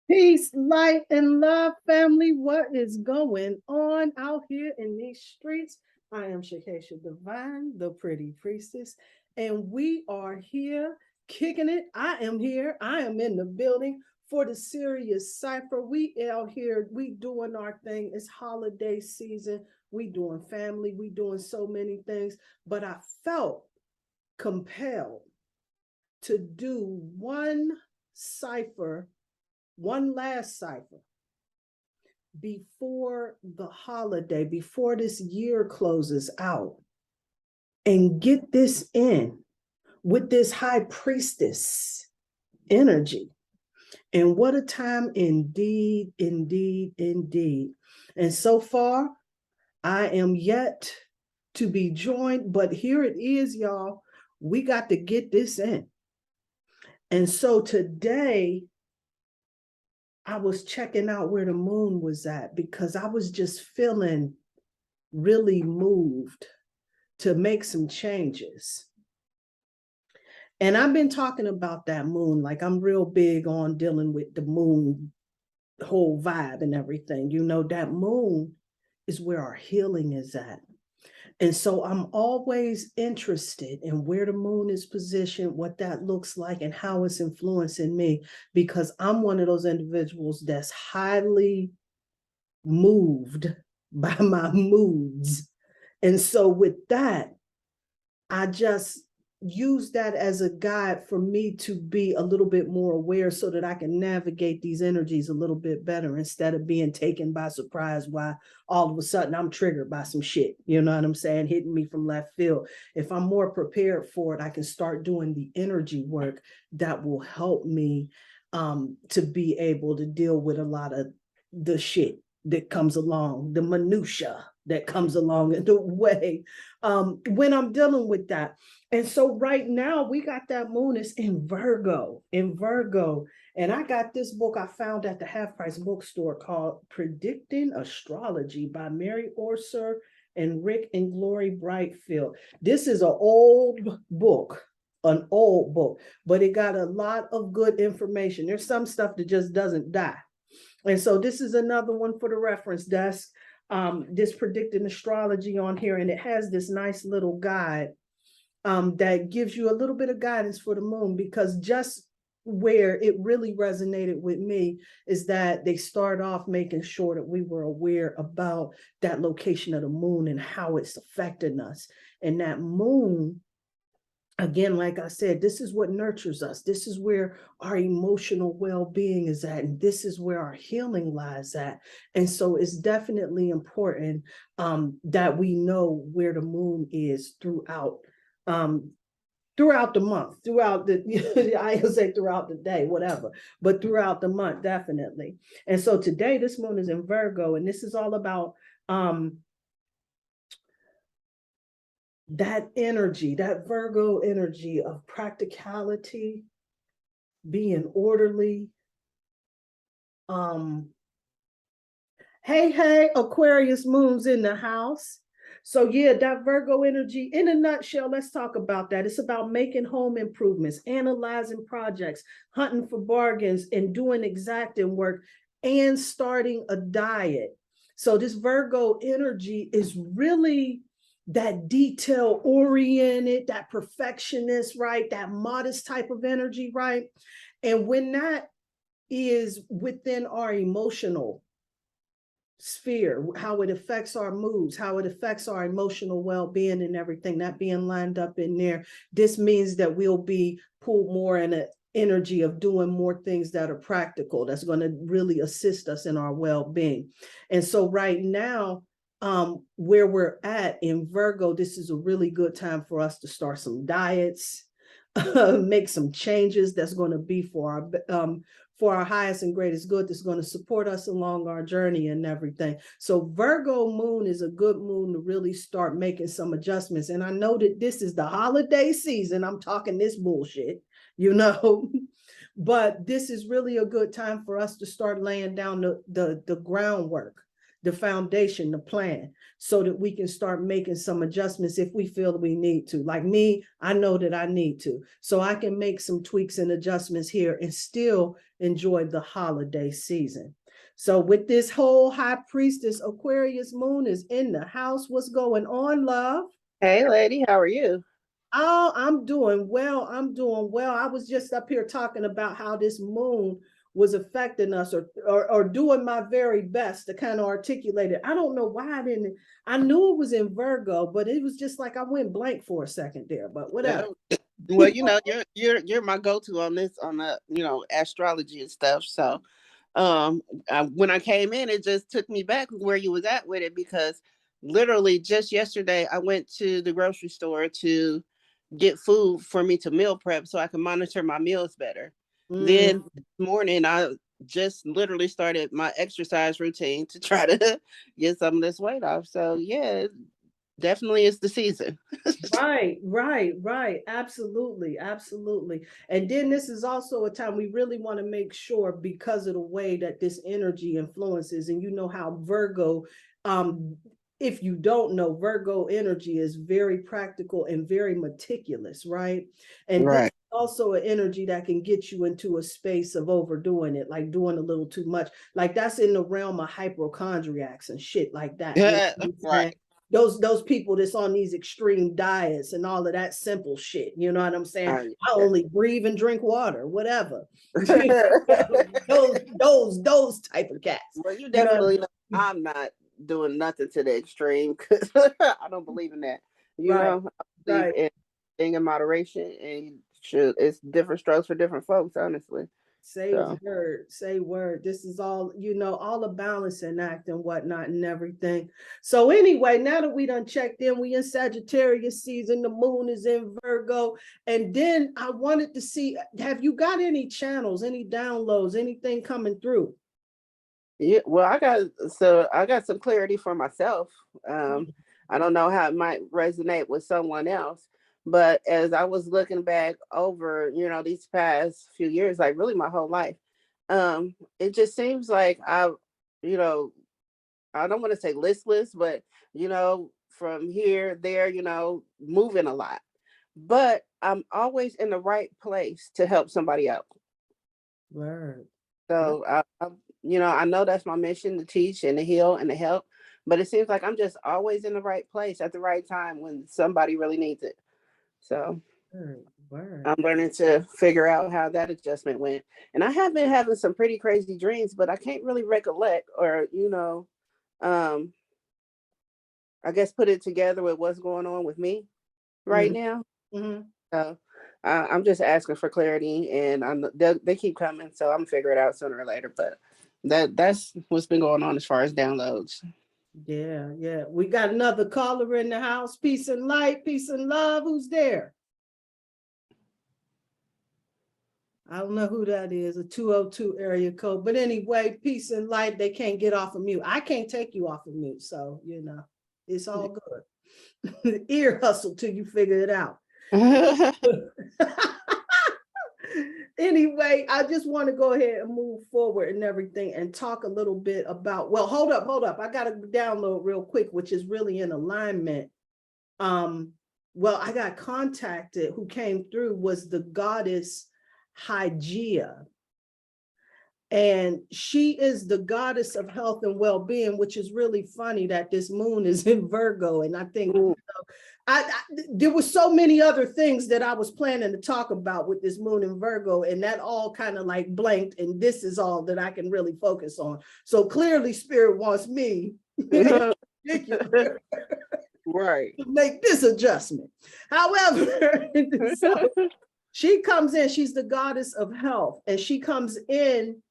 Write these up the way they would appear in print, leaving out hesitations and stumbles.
Peace, light, and love, family. What is going on out here in these streets? I am Shakesha Divine, the pretty priestess, and we are here kicking it. I am here. I am in the building for the Sirius Cypher. We out here. We doing our thing. It's holiday season. We doing family. We doing so many things. But I felt compelled to do one cipher, one last cipher before the holiday, before this year closes out, and get this in with this High Priestess energy. And what a time indeed, indeed, indeed. And so far, I am yet to be joined, but here it is, y'all. We got to get this in. And so today, I was checking out where the moon was at because I was just feeling really moved to make some changes. And I've been talking about that moon, like I'm real big on dealing with the moon, the whole vibe and everything. You know, that moon is where our healing is at. And so I'm always interested in where the moon is positioned, what that looks like, and how it's influencing me, because I'm one of those individuals that's highly moved by my moods. And so with that, I just use that as a guide for me to be a little bit more aware so that I can navigate these energies a little bit better instead of being taken by surprise why all of a sudden I'm triggered by some shit, you know what I'm saying, hitting me from left field. If I'm more prepared for it, I can start doing the energy work that will help me to be able to deal with a lot of the shit that comes along, the minutia that comes along in the way when I'm dealing with that. And so right now we got that moon is in Virgo. And I got this book I found at the half price bookstore called Predicting Astrology by Mary Orser and Rick and Glory Brightfield. This is an old book, but it got a lot of good information. There's some stuff that just doesn't die. And so this is another one for the reference desk. This Predicting Astrology on here, and it has this nice little guide that gives you a little bit of guidance for the moon, because just where it really resonated with me is that they start off making sure that we were aware about that location of the moon and how it's affecting us. And that moon, again, like I said, this is what nurtures us. This is where our emotional well-being is at, and this is where our healing lies at. And so it's definitely important that we know where the moon is throughout the month, throughout the, I would say throughout the day, whatever, but throughout the month, definitely. And so today, this moon is in Virgo, and this is all about that energy, that Virgo energy of practicality, being orderly. Hey, Aquarius Moon's in the house. So yeah, that Virgo energy, in a nutshell, let's talk about that. It's about making home improvements, analyzing projects, hunting for bargains, and doing exacting work, and starting a diet. So this Virgo energy is really that detail oriented, that perfectionist, right? That modest type of energy, right? And when that is within our emotional sphere, how it affects our moods, how it affects our emotional well-being and everything, that being lined up in there, this means that we'll be pulled more in an energy of doing more things that are practical, that's going to really assist us in our well-being. And so right now, where we're at in Virgo, this is a really good time for us to start some diets, make some changes that's going to be for our highest and greatest good, that's going to support us along our journey and everything. So Virgo moon is a good moon to really start making some adjustments. And I know that this is the holiday season. I'm talking this bullshit, you know, but this is really a good time for us to start laying down the groundwork the foundation, the plan, so that we can start making some adjustments if we feel we need to. Like me, I know that I need to. So I can make some tweaks and adjustments here and still enjoy the holiday season. So with this whole High Priestess, Aquarius Moon is in the house. What's going on, love? Hey, lady, how are you? Oh, I'm doing well. I'm doing well. I was just up here talking about how this moon was affecting us, or doing my very best to kind of articulate it. I don't know why I didn't. I knew it was in Virgo, but it was just like I went blank for a second there. But whatever. Well, you're my go-to on this, on the astrology and stuff. So, when I came in, it just took me back where you was at with it, because literally just yesterday I went to the grocery store to get food for me to meal prep so I can monitor my meals better. Mm, Then this morning I just literally started my exercise routine to try to get some of this weight off. So yeah, definitely is the season. right. Absolutely, absolutely. And then this is also a time we really want to make sure, because of the way that this energy influences, and you know how Virgo, um, if you don't know, Virgo energy is very practical and very meticulous, right? And this Right. is also an energy that can get you into a space of overdoing it, like doing a little too much. Like that's in the realm of hypochondriacs and shit like that. You know Yeah, what I'm saying? right. Those people that's on these extreme diets and all of that simple shit, you know what I'm saying? I Yeah. only breathe and drink water, whatever. those type of cats, Well, you you know. definitely know I'm not doing nothing to the extreme, because I don't believe in that. Right, I believe right. in thing in moderation, and you should. It's different strokes for different folks, honestly. Say So word, say word. This is all, all a balancing act and whatnot and everything. So anyway, now that we done checked in, we in Sagittarius season, the moon is in Virgo. And then I wanted to see, have you got any channels, any downloads, anything coming through? yeah, well, I got some clarity for myself. I don't know how it might resonate with someone else, but as I was looking back over, these past few years, like really my whole life, it just seems like you know, I don't want to say listless, but from here, there, moving a lot. But I'm always in the right place to help somebody out. Word. So I know that's my mission, to teach and to heal and to help. But it seems like I'm just always in the right place at the right time when somebody really needs it. So Word. Word. I'm learning to figure out how that adjustment went. And I have been having some pretty crazy dreams, but I can't really recollect, or, um, I guess put it together with what's going on with me right Mhm. now. Mhm. So I'm just asking for clarity, and they keep coming, so I'm gonna figure it out sooner or later. But that's what's been going on as far as downloads. Yeah, yeah. We got another caller in the house. Peace and light, peace and love. Who's there? I don't know who that is, a 202 area code. But anyway, peace and light. They can't get off of mute. I can't take you off of mute. So, it's all good. Ear hustle till you figure it out. Anyway, I just want to go ahead and move forward and everything and talk a little bit about, well, hold up. I got to download real quick, which is really in alignment. Well, I got contacted, who came through was the goddess Hygeia. And she is the goddess of health and well-being, which is really funny that this moon is in Virgo. And I think there were so many other things that I was planning to talk about with this moon in Virgo, and that all kind of like blanked, and this is all that I can really focus on. So clearly spirit wants me Right. to make this adjustment. However, so she comes in, she's the goddess of health, and she comes in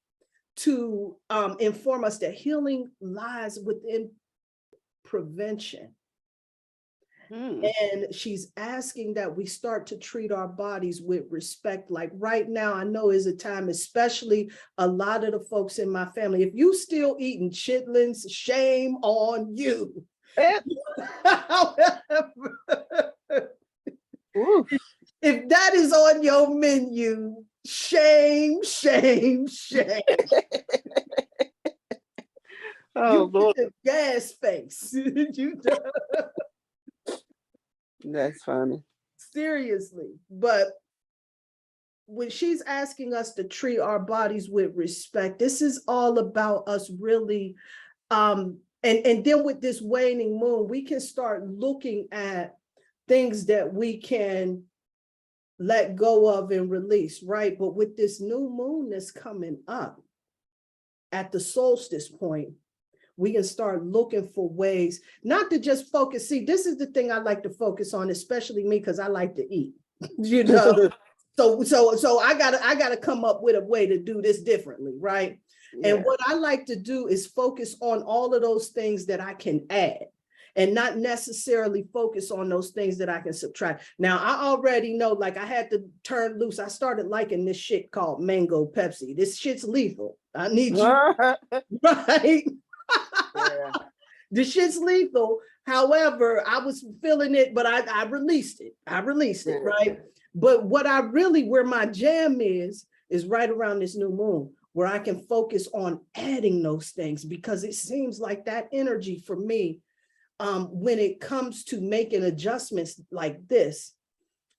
to inform us that healing lies within prevention. And she's asking that we start to treat our bodies with respect. Like right now, I know is a time, especially a lot of the folks in my family, if you still eating chitlins, shame on you. However, if that is on your menu, shame. Oh You get Lord, the gas face. You that's funny. seriously. But when she's asking us to treat our bodies with respect, this is all about us really and then with this waning moon, we can start looking at things that we can let go of and release, right? But with this new moon that's coming up at the solstice point, we can start looking for ways not to just focus. See, this is the thing I like to focus on, especially me, because I like to eat, you know. So I gotta come up with a way to do this differently, right? And Yeah. what I like to do is focus on all of those things that I can add and not necessarily focus on those things that I can subtract. Now, I already know, like I had to turn loose. I started liking this shit called mango Pepsi. This shit's lethal. I need you, right? Yeah. The shit's lethal. However, I was feeling it, but I released it. I released it, Yeah. right? But what I really, where my jam is right around this new moon, where I can focus on adding those things, because it seems like that energy for me, when it comes to making adjustments like this,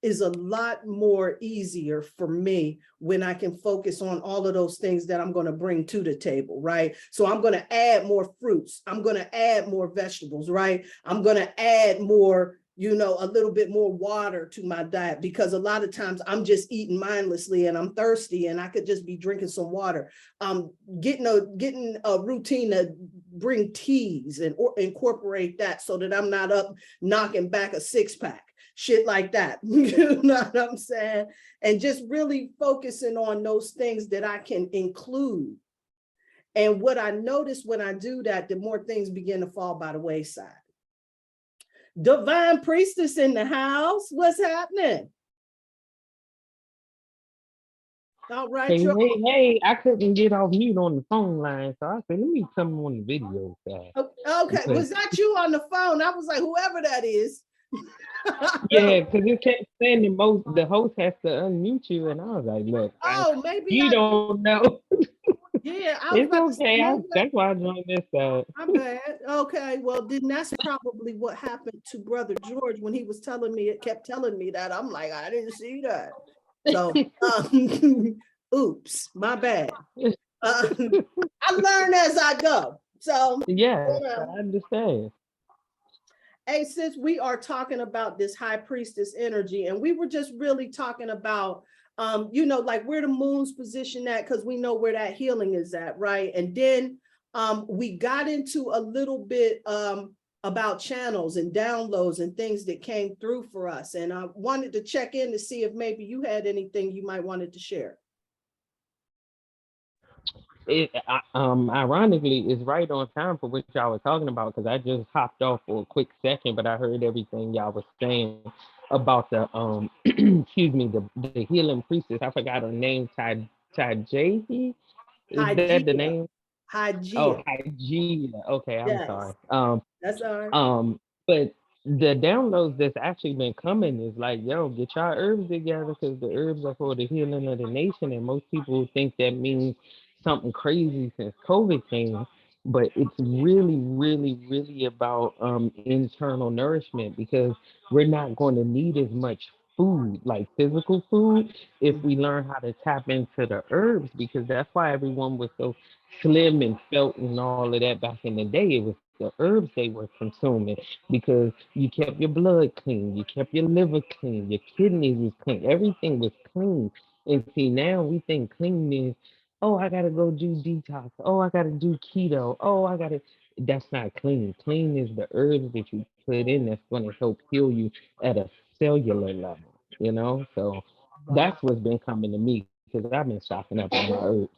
is a lot more easier for me when I can focus on all of those things that I'm going to bring to the table, right? So I'm going to add more fruits. I'm going to add more vegetables, right? I'm going to add more, you know, a little bit more water to my diet, because a lot of times I'm just eating mindlessly and I'm thirsty and I could just be drinking some water. Getting a routine to bring teas and incorporate that so that I'm not up knocking back a 6-pack. Shit like that, you know what I'm saying? And just really focusing on those things that I can include. And what I notice when I do that, the more things begin to fall by the wayside. Divine Priestess in the house. What's happening? All right, Hey, I couldn't get off mute on the phone line, so I said, let me come on the video side. okay. Was that you on the phone? I was like, whoever that is. Yeah, because it kept saying the host has to unmute you, and I was like, look, Oh, maybe you I, don't know. yeah, I was It's about to say, okay. maybe That's why I joined this side. my bad. Okay, well, then that's probably what happened to Brother George when he was telling me, it kept telling me that. I'm like, I didn't see that. So, oops, my bad. I learn as I go. So, Yeah, you know, I understand. hey, since we are talking about this high priestess energy, and we were just really talking about, you know, like where the moon's position at, because we know where that healing is at, right? And then we got into a little bit about channels and downloads and things that came through for us. And I wanted to check in to see if maybe you had anything you might wanted to share. Ironically, it's right on time for what y'all was talking about because I just hopped off for a quick second, but I heard everything y'all was saying about the excuse me, the healing priestess. I forgot her name. Tajahi. Is that the Hygeia, name? Oh, Hygeia. Hygeia. Okay, I'm sorry. Yes, that's all right. But the downloads that's actually been coming is like, yo, get your herbs together because the herbs are for the healing of the nation, and most people think that means something crazy since COVID came. But it's really, really, really about internal nourishment because we're not going to need as much food, like physical food, if we learn how to tap into the herbs, because that's why everyone was so slim and felt and all of that back in the day. It was the herbs they were consuming because you kept your blood clean, you kept your liver clean, your kidneys was clean, everything was clean. And see, now we think clean is, oh, I gotta go do detox, oh, I gotta do keto, oh, I gotta. That's not clean. Clean is the herbs that you put in that's going to help heal you at a cellular level, you know? So Wow. that's what's been coming to me because I've been stocking up on my herbs.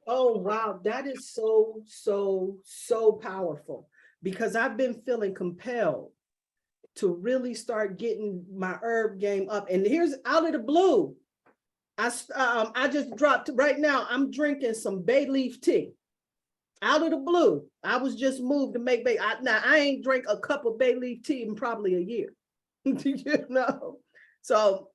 Oh, wow. That is so, so, so powerful, because I've been feeling compelled to really start getting my herb game up. And here's out of the blue. I just dropped right now. I'm drinking some bay leaf tea out of the blue. I was just moved to make bay. Now I ain't drank a cup of bay leaf tea in probably a year. You know, so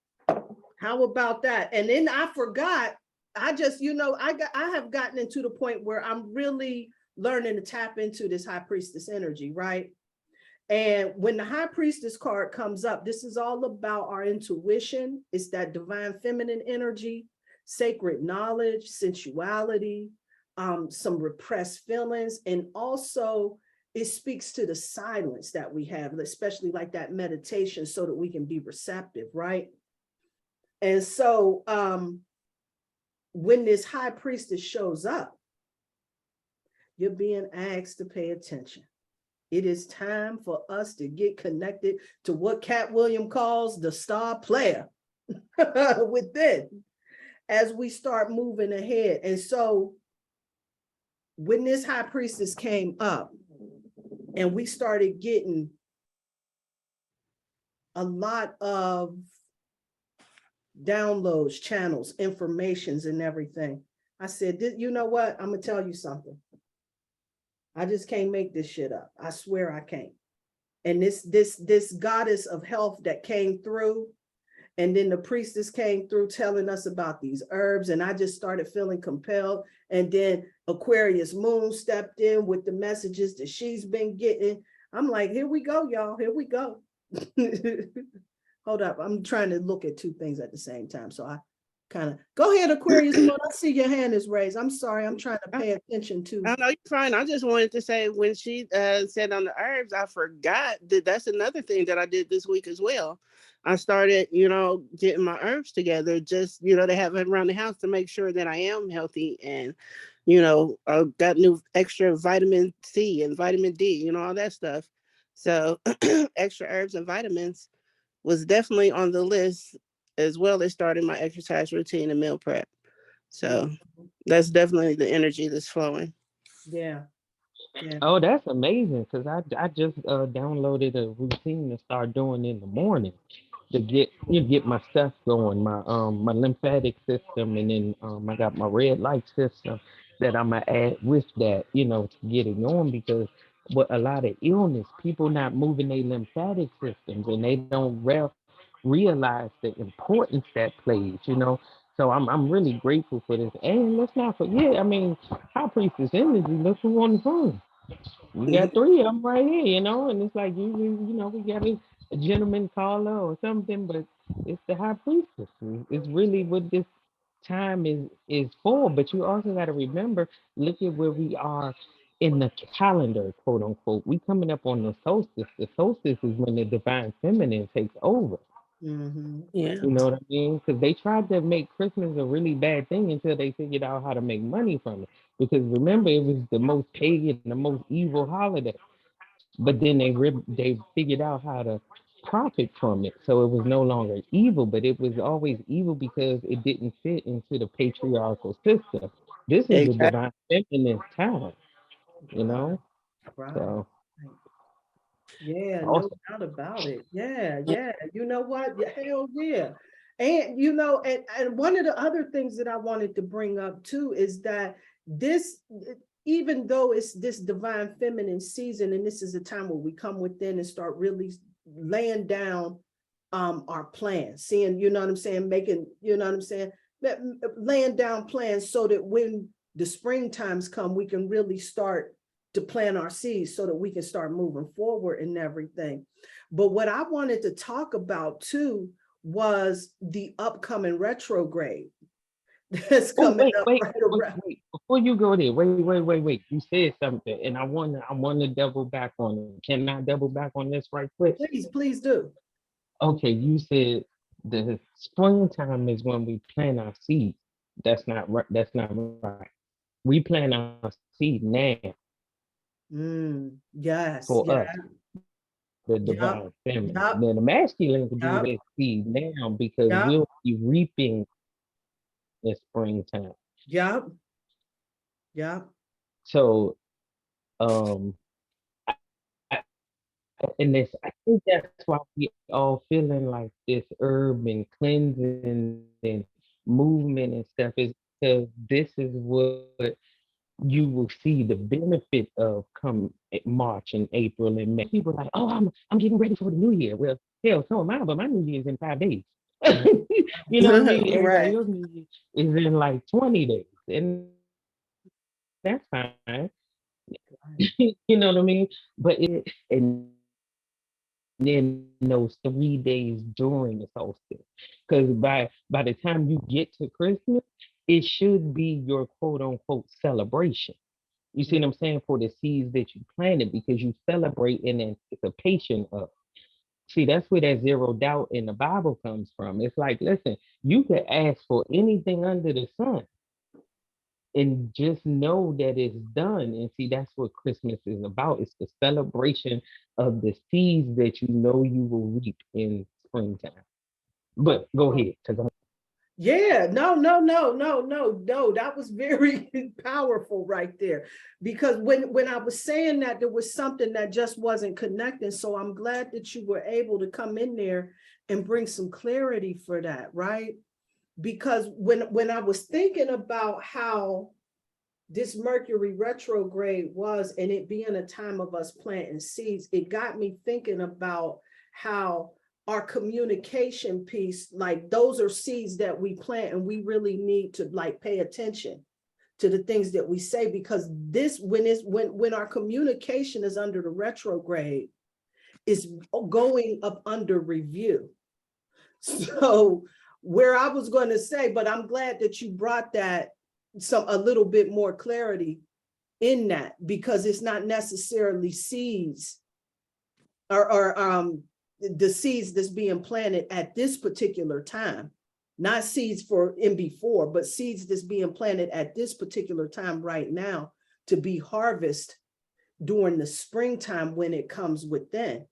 how about that? And then I forgot. I just, you know, I have gotten into the point where I'm really learning to tap into this high priestess energy, right? And when the high priestess card comes up, this is all about our intuition. It's that divine feminine energy, sacred knowledge, sensuality, some repressed feelings. And also it speaks to the silence that we have, especially like that meditation, so that we can be receptive, right? And so when this high priestess shows up, you're being asked to pay attention. It is time for us to get connected to what Cat Williams calls the star player within as we start moving ahead. And so when this high priestess came up and we started getting a lot of downloads, channels, informations and everything, I said, you know what? I'm going to tell you something. I just can't make this shit up. I swear I can't. And this goddess of health that came through, and then the priestess came through telling us about these herbs, and I just started feeling compelled. And then Aquarius Moon stepped in with the messages that she's been getting. I'm like, here we go, y'all. Here we go. Hold up. I'm trying to look at two things at the same time. So I kind of go ahead, Aquarius Moon. I see your hand is raised. I'm sorry. I'm trying to pay attention to. I know you're fine. I just wanted to say when she said on the herbs, I forgot that that's another thing that I did this week as well. I started, getting my herbs together, just, to have it around the house to make sure that I am healthy. And, I got new extra vitamin C and vitamin D, all that stuff. So extra herbs and vitamins was definitely on the list, as well as starting my exercise routine and meal prep. So that's definitely the energy that's flowing. Yeah. Yeah. Oh, that's amazing, because I just downloaded a routine to start doing in the morning to get my stuff going, my lymphatic system, and then I got my red light system that I'm gonna add with that, to get it going, because what a lot of illness, people not moving their lymphatic systems, and they don't realize the importance that plays. So I'm really grateful for this. And let's not forget, I mean, High Priestess Energy, look who on the phone. We got three of them right here, and it's like usually, we got a gentleman caller or something, but it's the High Priestess. It's really what this time is for. But you also got to remember, look at where we are in the calendar, quote unquote. We coming up on the solstice. The solstice is when the divine feminine takes over. Mm-hmm. Yeah. You know what I mean? Because they tried to make Christmas a really bad thing until they figured out how to make money from it. Because remember, it was the most pagan, the most evil holiday. But then they figured out how to profit from it, so it was no longer evil. But it was always evil because it didn't fit into the patriarchal system. This is the Exactly. divine feminine time, you know. Right. So Yeah, no also, doubt about it. Yeah, yeah. You know what? Hell yeah. And and one of the other things that I wanted to bring up too is that this, even though it's this divine feminine season, and this is a time where we come within and start really laying down our plans, seeing, you know what I'm saying, making, you know what I'm saying, laying down plans so that when the spring times come, we can really start to plant our seeds so that we can start moving forward and everything. But what I wanted to talk about too was the upcoming retrograde that's coming up right around. wait. Before you go there, wait. You said something, and I want to double back on it. Can I double back on this right quick? Please do. Okay, you said the springtime is when we plant our seeds. That's not right. That's not right. We plant our seed now Yes, for yeah, us, the yep, divine feminine. yep, Now the masculine can do yep, their seed now because yep, we'll be reaping in springtime. yep, yep. So um I, and this I think that's why we all feeling like this urban cleansing and movement and stuff is because this is what you will see the benefit of come March and April and May. People are like, oh, I'm getting ready for the new year. Well, hell, so am I, but my new year is in 5 days. You know what I mean? Everybody Right. else new year is in like 20 days. And that's fine. You know what I mean? But and then those 3 days during the solstice, because by the time you get to Christmas, it should be your quote unquote celebration. You see what I'm saying? For the seeds that you planted, because you celebrate in anticipation of. See, that's where that zero doubt in the Bible comes from. It's like, listen, you could ask for anything under the sun and just know that it's done. And see, that's what Christmas is about. It's the celebration of the seeds that you know you will reap in springtime. But go ahead, because Yeah, no. That was very powerful right there. Because when I was saying that, there was something that just wasn't connecting. So I'm glad that you were able to come in there and bring some clarity for that, right? Because when I was thinking about how this Mercury retrograde was, and it being a time of us planting seeds, it got me thinking about how our communication piece, like those are seeds that we plant, and we really need to like pay attention to the things that we say, because this, when our communication is under the retrograde, is going up under review. So where I was going to say, but I'm glad that you brought that a little bit more clarity in that, because it's not necessarily seeds or the seeds that's being planted at this particular time, not seeds for in before, but seeds that's being planted at this particular time right now to be harvested during the springtime when it comes within.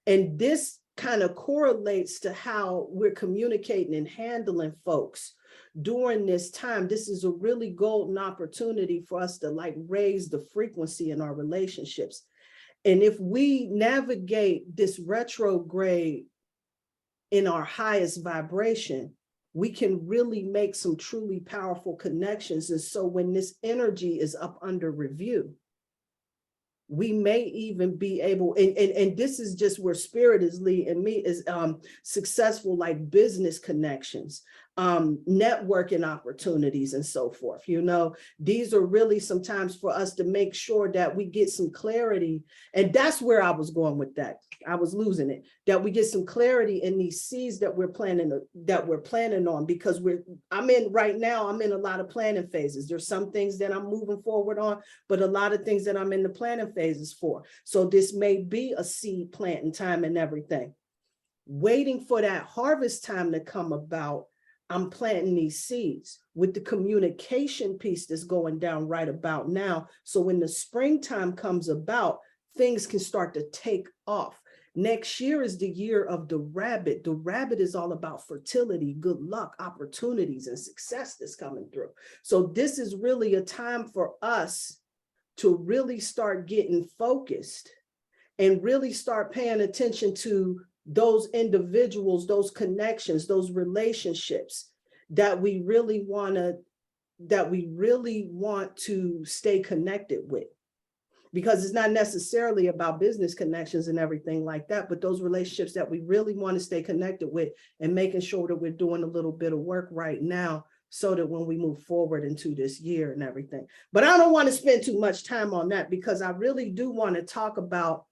And this kind of correlates to how we're communicating and handling folks during this time. This is a really golden opportunity for us to like raise the frequency in our relationships. And if we navigate this retrograde in our highest vibration, we can really make some truly powerful connections. And so when this energy is up under review, we may even be able, and this is just where spirit is leading me, is successful like business connections, networking opportunities and so forth. You know, these are really sometimes for us to make sure that we get some clarity. And that's where I was going with that. I was losing it, that we get some clarity in these seeds that we're planning on, because I'm in a lot of planning phases. There's some things that I'm moving forward on, but a lot of things that I'm in the planning phases for. So this may be a seed planting time and everything. Waiting for that harvest time to come about, I'm planting these seeds with the communication piece that's going down right about now. So when the springtime comes about, things can start to take off. Next year is the year of the rabbit. The rabbit is all about fertility, good luck, opportunities, and success that's coming through. So this is really a time for us to really start getting focused and really start paying attention to those individuals, those connections, those relationships that we really want to stay connected with. Because it's not necessarily about business connections and everything like that, but those relationships that we really want to stay connected with, and making sure that we're doing a little bit of work right now so that when we move forward into this year and everything. But I don't want to spend too much time on that, because I really do want to talk about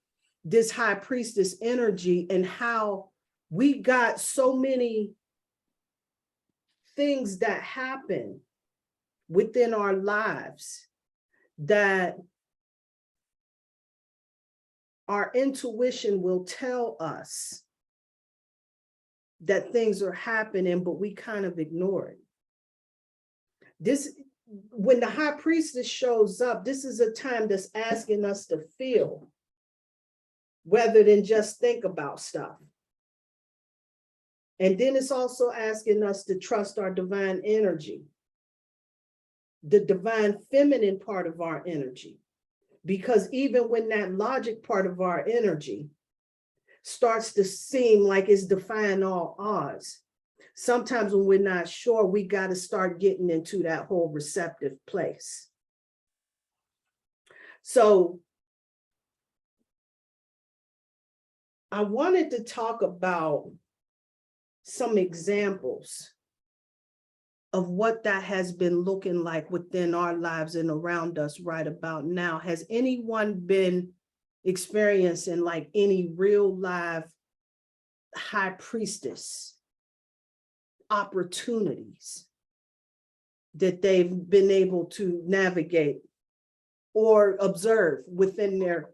this high priestess energy and how we got so many things that happen within our lives that our intuition will tell us that things are happening, but we kind of ignore it. When the high priestess shows up, this is a time that's asking us to feel rather than just think about stuff. And then it's also asking us to trust our divine energy, the divine feminine part of our energy. Because even when that logic part of our energy starts to seem like it's defying all odds, sometimes when we're not sure, we got to start getting into that whole receptive place. So I wanted to talk about some examples of what that has been looking like within our lives and around us right about now. Has anyone been experiencing like any real live high priestess opportunities that they've been able to navigate or observe within their,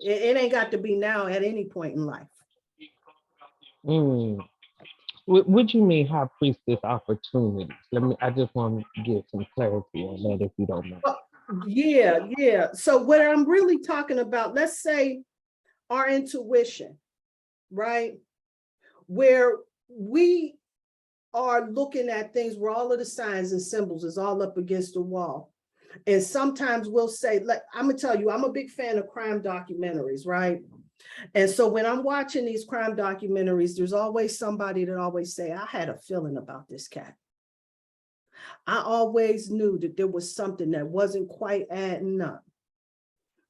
it ain't got to be now, at any point in life? What you mean high priestess opportunities? I just want to get some clarity on that, if you don't mind. Yeah. So what I'm really talking about, let's say our intuition, right? Where we are looking at things where all of the signs and symbols is all up against the wall. And sometimes we'll say, like, I'm gonna tell you, I'm a big fan of crime documentaries, right? And so when I'm watching these crime documentaries, there's always somebody that always say, I had a feeling about this cat. I always knew that there was something that wasn't quite adding up,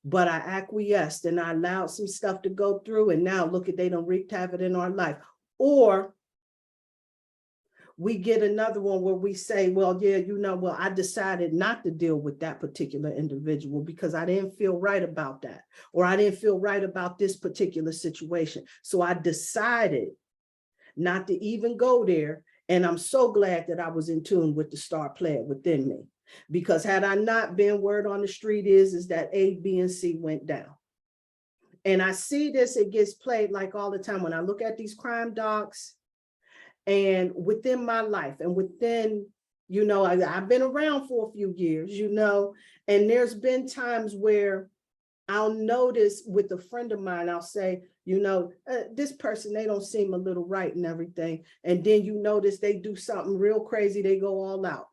but I acquiesced and I allowed some stuff to go through, and now look at, they done wreaked havoc in our life. Or we get another one where we say, well, yeah, well, I decided not to deal with that particular individual because I didn't feel right about that, or I didn't feel right about this particular situation. So I decided not to even go there. And I'm so glad that I was in tune with the star player within me, because had I not been, word on the street is that A, B, and C went down. And I see this, it gets played like all the time when I look at these crime docs. And within my life and within, I've been around for a few years, and there's been times where I'll notice with a friend of mine, I'll say, this person, they don't seem a little right and everything. And then you notice they do something real crazy, they go all out.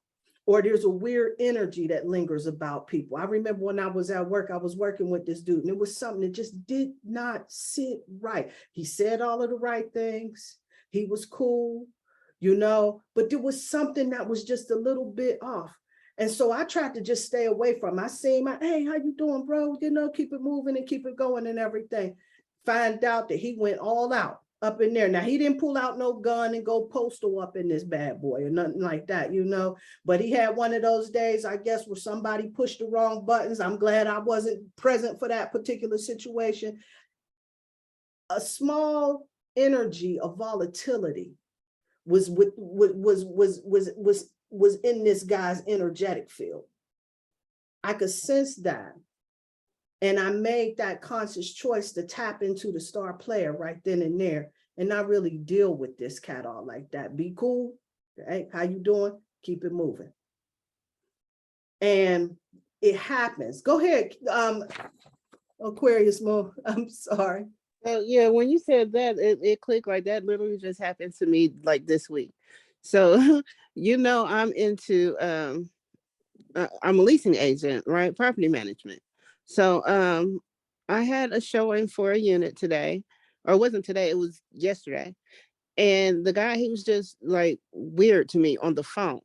Or there's a weird energy that lingers about people. I remember when I was at work, I was working with this dude, and it was something that just did not sit right. He said all of the right things. He was cool, but there was something that was just a little bit off. And so I tried to just stay away from him. I seen hey, how you doing, bro? Keep it moving and keep it going and everything. Find out that he went all out up in there. Now, he didn't pull out no gun and go postal up in this bad boy or nothing like that, but he had one of those days, I guess, where somebody pushed the wrong buttons. I'm glad I wasn't present for that particular situation. A small energy of volatility was in this guy's energetic field. I could sense that. And I made that conscious choice to tap into the star player right then and there, and not really deal with this cat all like that. Be cool. Hey, how you doing? Keep it moving. And it happens. Go ahead, Aquarius Moon. I'm sorry. Yeah, when you said that, it clicked. Like that literally just happened to me like this week. So, I'm into, I'm a leasing agent, right? Property management. So I had a showing for a unit today, or it wasn't today, it was yesterday. And the guy, he was just like weird to me on the phone,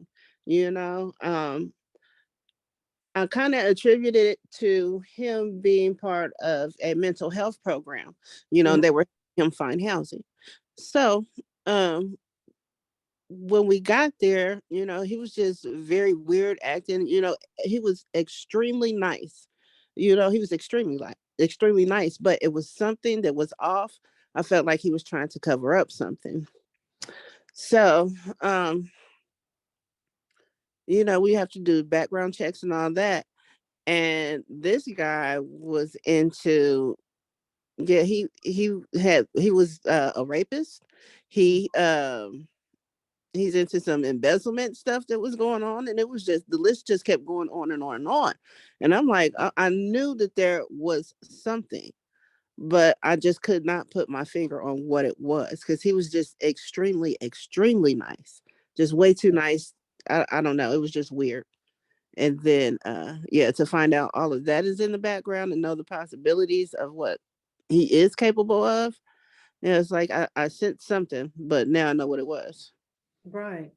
I kind of attributed it to him being part of a mental health program. They were helping him find housing. So when we got there, he was just very weird acting. He was extremely nice. He was extremely nice, but it was something that was off. I felt like he was trying to cover up something. So, we have to do background checks and all that. And this guy was into, he was a rapist. He's into some embezzlement stuff that was going on, and it was just, the list just kept going on and on and on. And I'm like, I knew that there was something, but I just could not put my finger on what it was, because he was just extremely, extremely nice, just way too nice. I don't know, it was just weird. And then to find out all of that is in the background and know the possibilities of what he is capable of, it's like I sensed something, but now I know what it was. Right.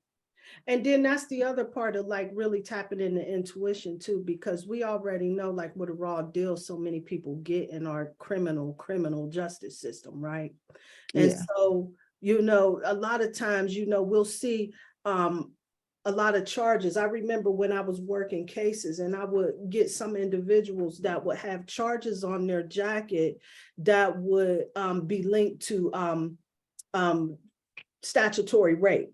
And then that's the other part of like really tapping into intuition too, because we already know like what a raw deal so many people get in our criminal justice system, right? And so, a lot of times, we'll see a lot of charges. I remember when I was working cases and I would get some individuals that would have charges on their jacket that would be linked to statutory rape,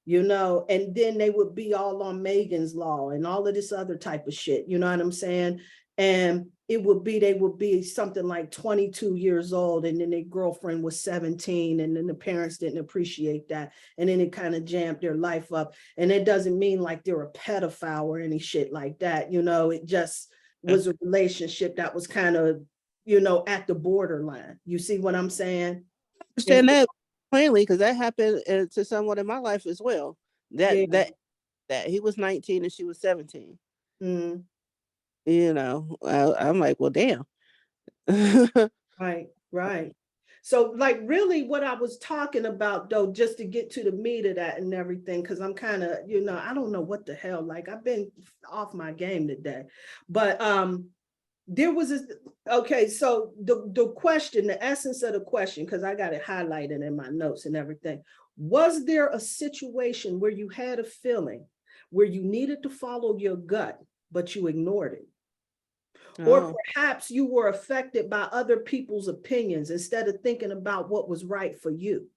you know, and then they would be all on Megan's Law and all of this other type of shit, you know what I'm saying? And it would be, they would be something like 22 years old, and then their girlfriend was 17, and then the parents didn't appreciate that. And then it kind of jammed their life up. And it doesn't mean like they're a pedophile or any shit like that, you know, it just was a relationship that was kind of, you know, at the borderline. You see what I'm saying? Understand that plainly, because that happened to someone in my life as well. That he was 19 and she was 17. Mm. You know, I'm like, well, damn. Right. So like really what I was talking about though, just to get to the meat of that and everything, because I'm kind of, you know, I don't know what the hell, like I've been off my game today, but there was this, okay, so the question, the essence of the question, because I got it highlighted in my notes and everything, was there a situation where you had a feeling where you needed to follow your gut, but you ignored it? Or perhaps you were affected by other people's opinions instead of thinking about what was right for you.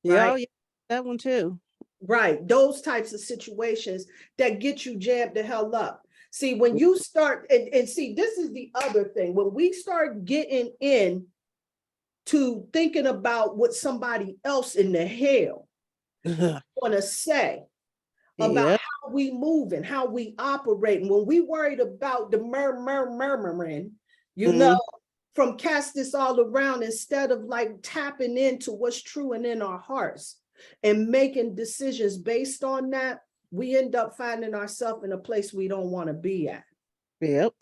Yeah, Right? yeah, that one too. Right. Those types of situations that get you jammed the hell up. See, when you start, and see, this is the other thing. When we start getting in to thinking about what somebody else in the hell want to say about Yeah. how we move and how we operate. And when we worried about the murmuring, you know, from cast this all around instead of like tapping into what's true and in our hearts and making decisions based on that, we end up finding ourselves in a place we don't want to be at. Yep.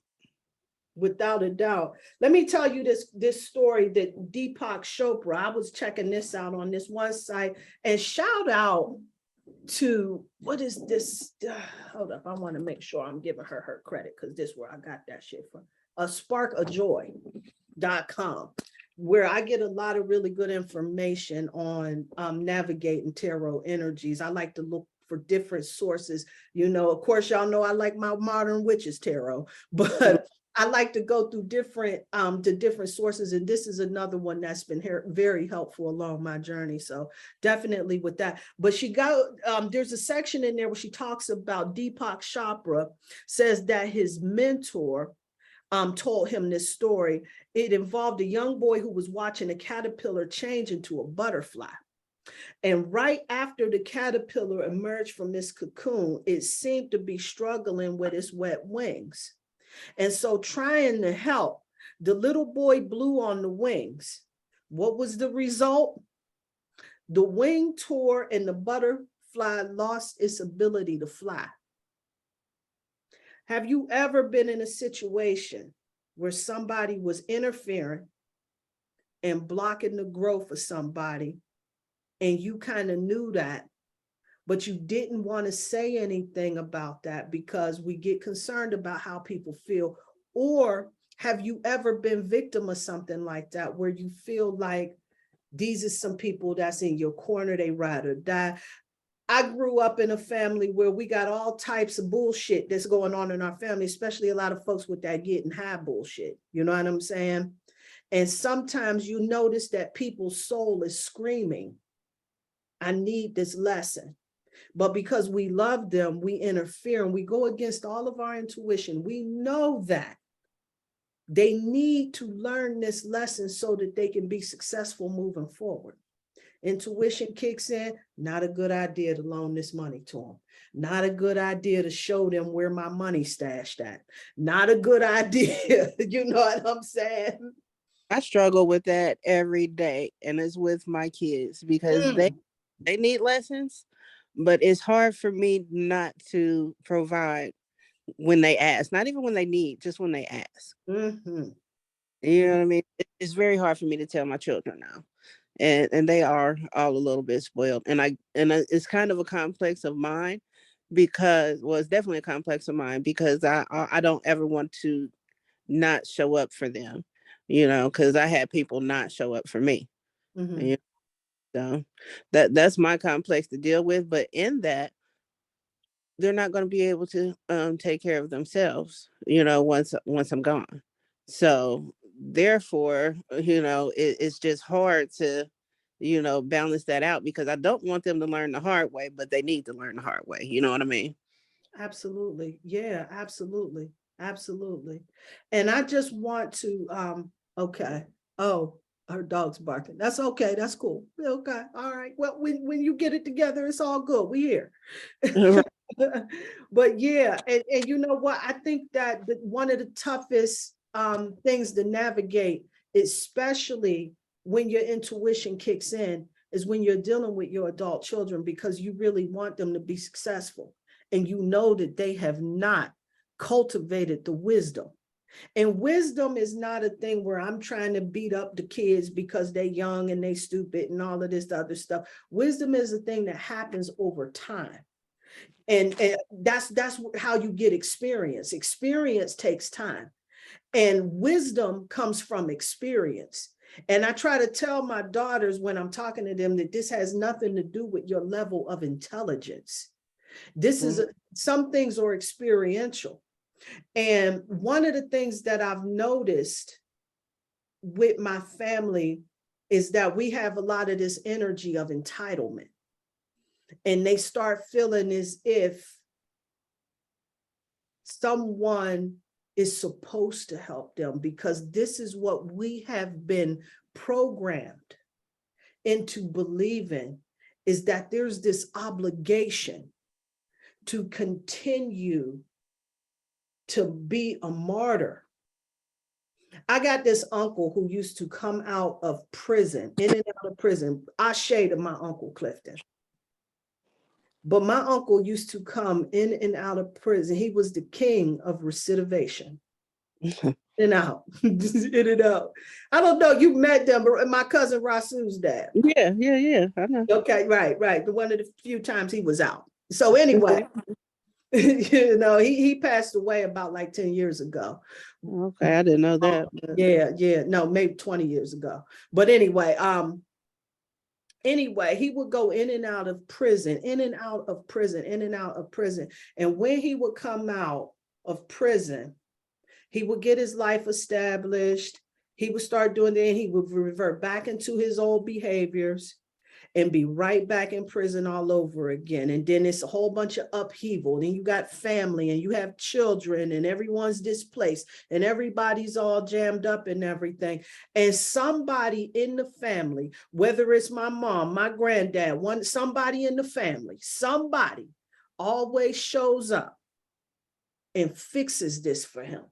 Without a doubt. Let me tell you this story that Deepak Chopra, I was checking this out on this one site, and shout out to, what is this? Hold up, I want to make sure I'm giving her credit, because this is where I got that shit from. Sparkajoy.com, where I get a lot of really good information on navigating tarot energies. I like to look for different sources. You know, of course, y'all know I like my Modern Witches tarot, but I like to go through different sources, and this is another one that's been very helpful along my journey. So definitely with that. But she got there's a section in there where she talks about Deepak Chopra says that his mentor told him this story. It involved a young boy who was watching a caterpillar change into a butterfly. And right after the caterpillar emerged from its cocoon, it seemed to be struggling with its wet wings. And so trying to help, the little boy blew on the wings. What was the result? The wing tore and the butterfly lost its ability to fly. Have you ever been in a situation where somebody was interfering and blocking the growth of somebody, and you kind of knew that, but you didn't want to say anything about that because we get concerned about how people feel? Or have you ever been victim of something like that, where you feel like these are some people that's in your corner, they ride or die? I grew up in a family where we got all types of bullshit that's going on in our family, especially a lot of folks with that getting high bullshit. You know what I'm saying? And sometimes you notice that people's soul is screaming, I need this lesson. But because we love them, we interfere and we go against all of our intuition. We know that they need to learn this lesson so that they can be successful moving forward. Intuition kicks in, not a good idea to loan this money to them. Not a good idea to show them where my money's stashed at. Not a good idea, you know what I'm saying? I struggle with that every day, and it's with my kids because they need lessons, but it's hard for me not to provide when they ask, not even when they need, just when they ask. You know what I mean? It's very hard for me to tell my children now, and they are all a little bit spoiled, and it's kind of a complex of mine because, well, it's definitely a complex of mine because I don't ever want to not show up for them, you know, because I had people not show up for me. You know? So that's my complex to deal with. But in that, they're not going to be able to take care of themselves, you know, once I'm gone. So therefore, you know, it's just hard to, you know, balance that out, because I don't want them to learn the hard way, but they need to learn the hard way. You know what I mean? Absolutely. Yeah, absolutely. Absolutely. And I just want to okay. Oh, her dog's barking. That's okay. That's cool. Okay. All right. Well, when you get it together, it's all good. We here. But yeah, and you know what? I think that one of the toughest things to navigate, especially when your intuition kicks in, is when you're dealing with your adult children, because you really want them to be successful. And you know that they have not cultivated the wisdom. And wisdom is not a thing where I'm trying to beat up the kids because they're young and they stupid and all of this other stuff. Wisdom is a thing that happens over time. And that's how you get experience. Experience takes time. And wisdom comes from experience. And I try to tell my daughters when I'm talking to them that this has nothing to do with your level of intelligence. This is some things are experiential. And one of the things that I've noticed with my family is that we have a lot of this energy of entitlement. And they start feeling as if someone is supposed to help them, because this is what we have been programmed into believing, is that there's this obligation to continue to be a martyr. I got this uncle who used to come out of prison, in and out of prison. I shaded my Uncle Clifton. But my uncle used to come in and out of prison. He was the king of recidivation. In and out, in and out. I don't know, you met them, but my cousin Rasu's dad. Yeah. I know. Okay, right. One of the few times he was out. So anyway, you know, he passed away about like 10 years ago. Okay, I didn't know that. Yeah. No, maybe 20 years ago. But anyway, he would go in and out of prison, in and out of prison, in and out of prison. And when he would come out of prison, he would get his life established. He would start doing that. He would revert back into his old behaviors and be right back in prison all over again. And then it's a whole bunch of upheaval. Then you got family and you have children and everyone's displaced and everybody's all jammed up and everything. And somebody in the family, whether it's my mom, my granddad, somebody in the family, somebody always shows up and fixes this for him.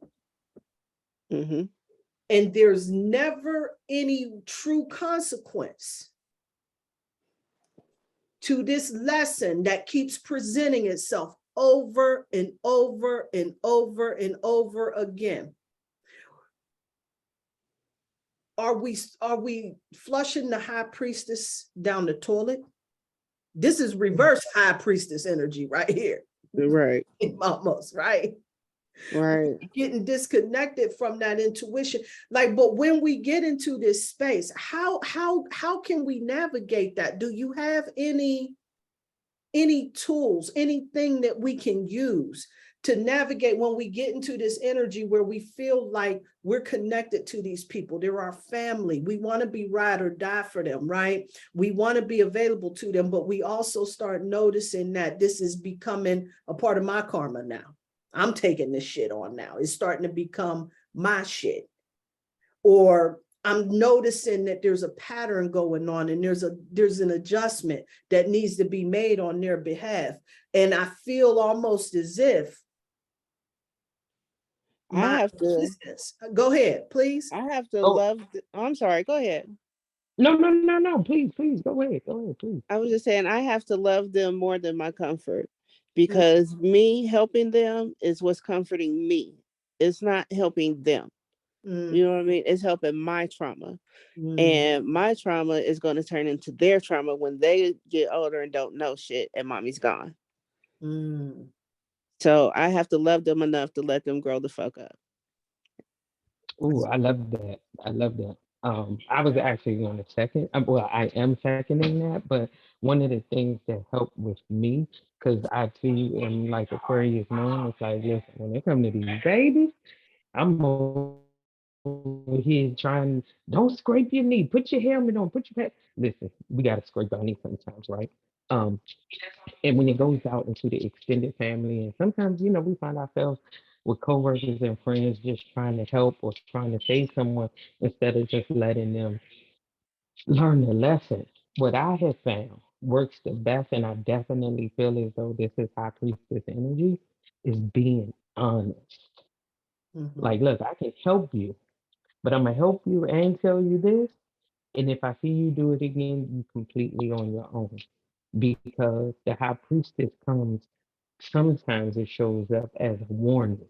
Mm-hmm. And there's never any true consequence to this lesson that keeps presenting itself over and over and over and over again. Are we flushing the High Priestess down the toilet? This is reverse High Priestess energy right here. Right. Almost, right? Right. Getting disconnected from that intuition. Like, but when we get into this space, how can we navigate that? Do you have any tools, anything that we can use to navigate when we get into this energy where we feel like we're connected to these people? They're our family. We want to be ride or die for them, right? We want to be available to them, but we also start noticing that this is becoming a part of my karma now. I'm taking this shit on now. It's starting to become my shit. Or I'm noticing that there's a pattern going on and there's an adjustment that needs to be made on their behalf. And I feel almost as if I have to go ahead, please. I have to love I'm sorry, go ahead. No. Please, go ahead, please. I was just saying I have to love them more than my comfort, because me helping them is what's comforting me. It's not helping them. You know what I mean? It's helping my trauma. And my trauma is going to turn into their trauma when they get older and don't know shit and mommy's gone. So I have to love them enough to let them grow the fuck up. Oh, I love that. I was actually going to second. Well, I am seconding that. But one of the things that helped with me Because I see in like Aquarius Moon, it's like, listen, when it comes to these babies, I'm over here trying, don't scrape your knee, put your helmet on, put your pad. Listen, we got to scrape our knee sometimes, right? Um, and when it goes out into the extended family, and sometimes, we find ourselves with coworkers and friends just trying to help or trying to save someone instead of just letting them learn the lesson. What I have found works the best, and I definitely feel as though this is High Priestess energy, is being honest. Mhm. Like, look, I can help you, but I'm gonna help you and tell you this. And if I see you do it again, you completely on your own. Because the High Priestess comes, sometimes it shows up as a warning.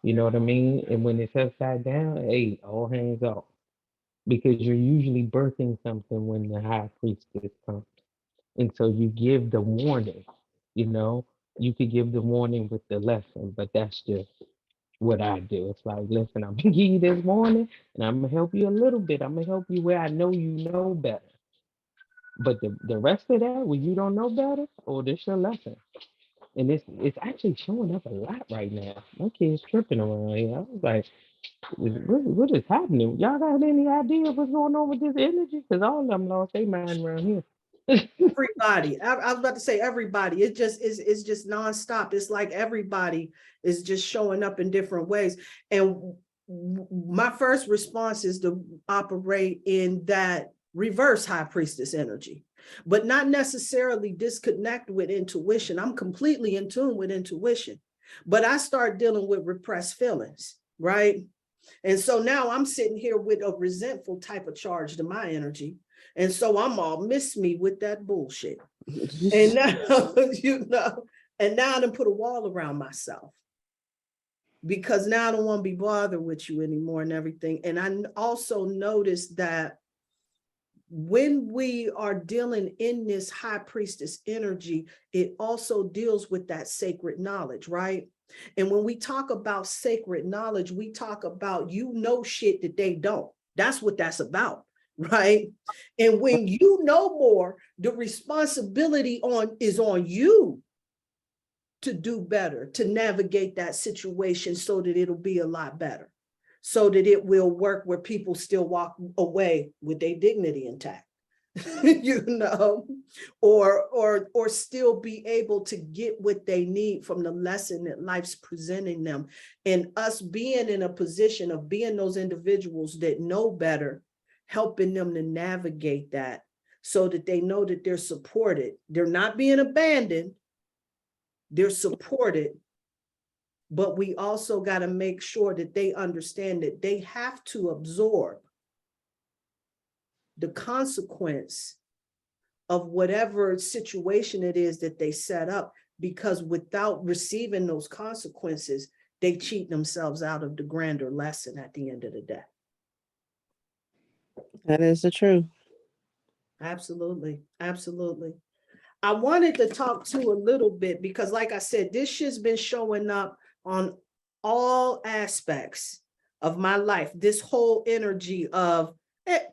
You know what I mean? And when it's upside down, hey, all hands off. Because you're usually birthing something when the High Priestess comes. And so you give the warning, you know, you could give the warning with the lesson, but that's just what I do. It's like, listen, I'm gonna give you this warning and I'm gonna help you a little bit. I'm gonna help you where I know you know better. But the rest of that, when you don't know better, oh, this your lesson. And it's actually showing up a lot right now. My kids tripping around here. I was like, what is happening? Y'all got any idea what's going on with this energy? Because all of them lost their mind around here. Everybody, I was about to say everybody. It just is, it's just nonstop. It's like everybody is just showing up in different ways. And my first response is to operate in that reverse High Priestess energy, but not necessarily disconnect with intuition. I'm completely in tune with intuition, but I start dealing with repressed feelings, right? And so now I'm sitting here with a resentful type of charge to my energy. And so I'm all miss me with that bullshit. And now, and now I done put a wall around myself because now I don't want to be bothered with you anymore and everything. And I also noticed that when we are dealing in this High Priestess energy, it also deals with that sacred knowledge, right? And when we talk about sacred knowledge, we talk about, shit that they don't. That's what that's about, right? And when you know more, the responsibility is on you to do better, to navigate that situation so that it'll be a lot better, so that it will work where people still walk away with their dignity intact. Or still be able to get what they need from the lesson that life's presenting them. And us being in a position of being those individuals that know better, helping them to navigate that so that they know that they're supported. They're not being abandoned, they're supported. But we also got to make sure that they understand that they have to absorb the consequence of whatever situation it is that they set up, because without receiving those consequences, they cheat themselves out of the grander lesson at the end of the day. That is the truth. Absolutely. Absolutely. I wanted to talk to a little bit because, like I said, this shit's been showing up on all aspects of my life. This whole energy of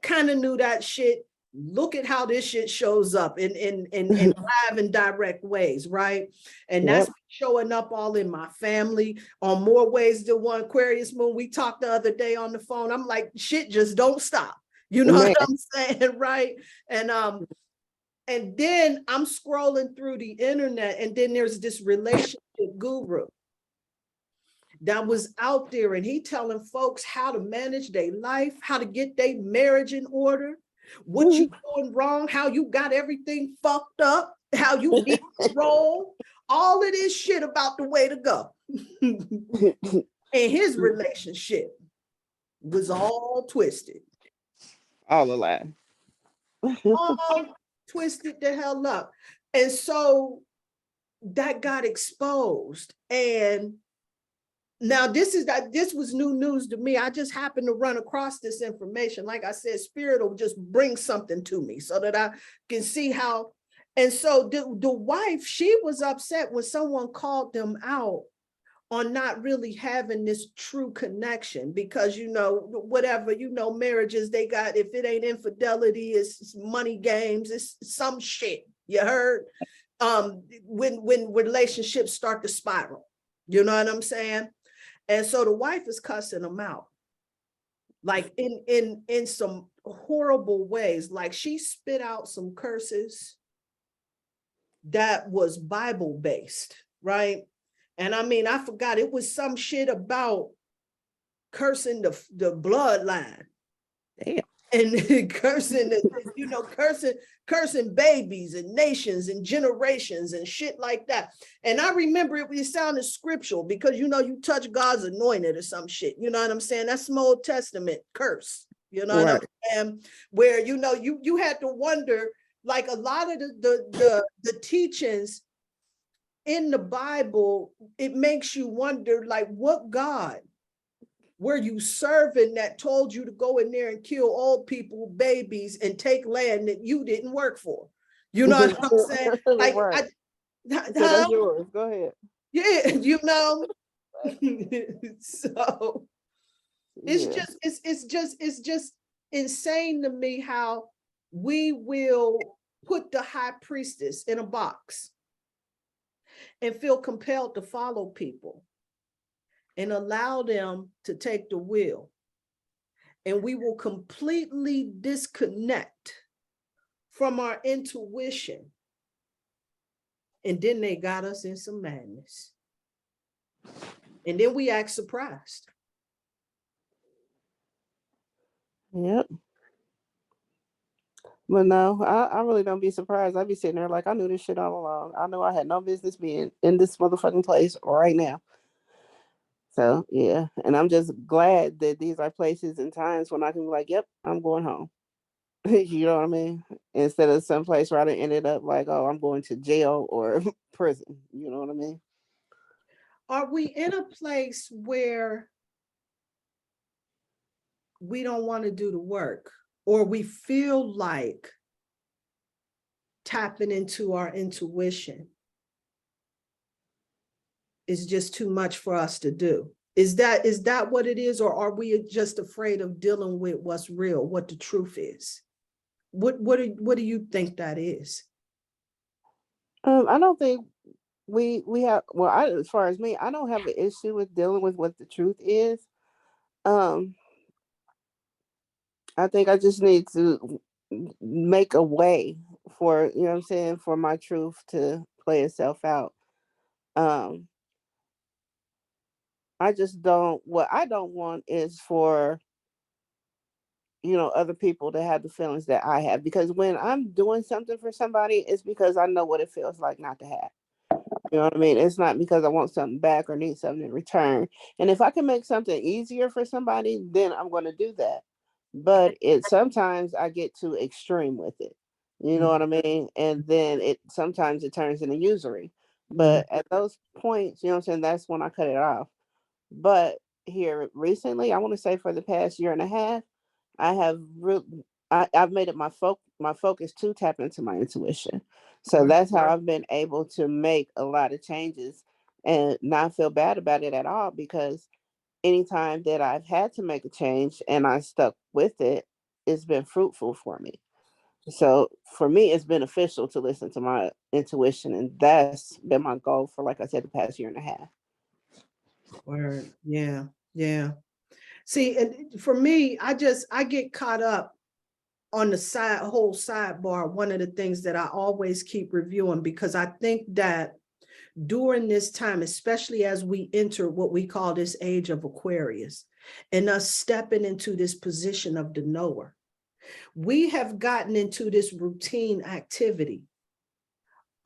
kind of knew that shit. Look at how this shit shows up in live and direct ways, right? And that's showing up all in my family on more ways than one. Aquarius Moon, we talked the other day on the phone. I'm like, shit just don't stop. You know what I'm saying, right? And then I'm scrolling through the internet, and then there's this relationship guru that was out there, and he telling folks how to manage their life, how to get their marriage in order, what you doing wrong, how you got everything fucked up, how you need to roll, all of this shit about the way to go. And his relationship was all twisted. All alive. All twisted the hell up. And so that got exposed. And now this was new news to me. I just happened to run across this information. Like I said, Spirit will just bring something to me so that I can see how. And so the wife, she was upset when someone called them out on not really having this true connection, because whatever, marriages they got, if it ain't infidelity, it's money games, it's some shit, you heard? when relationships start to spiral. You know what I'm saying? And so the wife is cussing him out, like in some horrible ways. Like she spit out some curses that was Bible based, right? And I mean, I forgot, it was some shit about cursing the bloodline. Damn. And cursing, you know, cursing babies and nations and generations and shit like that. And I remember it sounded scriptural because, you know, you touch God's anointed or some shit. You know what I'm saying? That's some Old Testament curse. You know what I'm saying? Where, you know, you had to wonder, like a lot of the teachings in the Bible, it makes you wonder, like, what God were you serving that told you to go in there and kill old people, babies, and take land that you didn't work for? You know what I'm saying? Like, right. So that's yours. Go ahead. Yeah, you know. So Yeah. it's just insane to me how we will put the high priestess in a box and feel compelled to follow people and allow them to take the wheel. And we will completely disconnect from our intuition. And then they got us in some madness. And then we act surprised. Yep. But no, I really don't be surprised. I'd be sitting there like, I knew this shit all along. I know I had no business being in this motherfucking place right now. So yeah, and I'm just glad that these are places and times when I can be like, yep, I'm going home. You know what I mean? Instead of someplace where I ended up like, oh, I'm going to jail or prison. You know what I mean? Are we in a place where we don't want to do the work, or we feel like tapping into our intuition is just too much for us to do? Is that what it is, or are we just afraid of dealing with what's real, what the truth is? What do you think that is? I don't think we have. Well, as far as me, I don't have an issue with dealing with what the truth is. Um, I think I just need to make a way for, you know what I'm saying, for my truth to play itself out. Um, I just don't. What I don't want is for, you know, other people to have the feelings that I have, because when I'm doing something for somebody, it's because I know what it feels like not to have. You know what I mean? It's not because I want something back or need something in return. And if I can make something easier for somebody, then I'm going to do that. But it sometimes I get too extreme with it. You know what I mean? And then sometimes it turns into usury. But at those points, you know what I'm saying, that's when I cut it off. But here recently, I want to say for the past year and a half, I have I've made it my focus to tap into my intuition. So that's how I've been able to make a lot of changes and not feel bad about it at all, because anytime that I've had to make a change and I stuck with it, it's been fruitful for me. So for me, it's beneficial to listen to my intuition, and that's been my goal for, like I said, the past year and a half. Word. Yeah. Yeah. See, and for me, I get caught up on the whole sidebar. One of the things that I always keep reviewing, because I think that during this time, especially as we enter what we call this age of Aquarius, and us stepping into this position of the knower, we have gotten into this routine activity